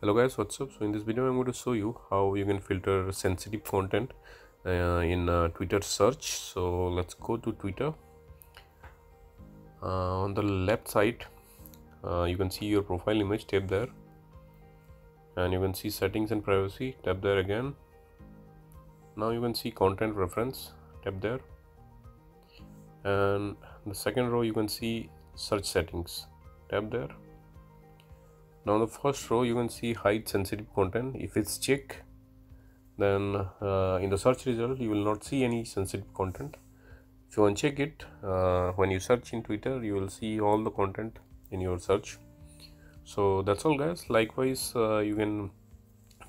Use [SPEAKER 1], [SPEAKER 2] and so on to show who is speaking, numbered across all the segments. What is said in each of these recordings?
[SPEAKER 1] Hello guys, what's up? So in this video I'm going to show you how you can filter sensitive content in Twitter search. So let's go to Twitter. On the left side you can see your profile image, tap there, and you can see settings and privacy, tap there again. Now you can see content reference, tap there, and the second row you can see search settings, tap there. Now the first row you can see hide sensitive content. If it's checked, then in the search result you will not see any sensitive content. If you uncheck it, when you search in Twitter you will see all the content in your search. So that's all guys. Likewise you can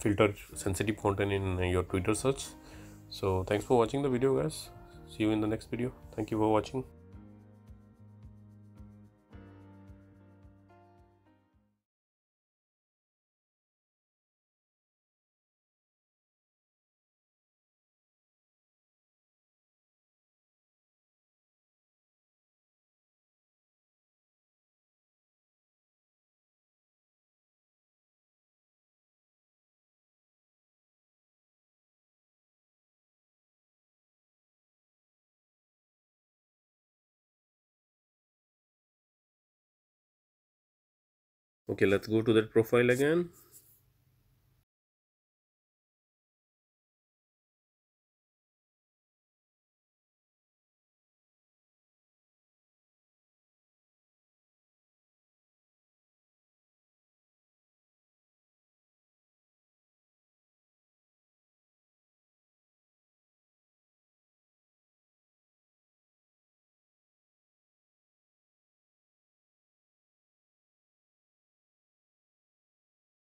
[SPEAKER 1] filter sensitive content in your Twitter search. So thanks for watching the video guys. See you in the next video. Thank you for watching. Okay, let's go to that profile again.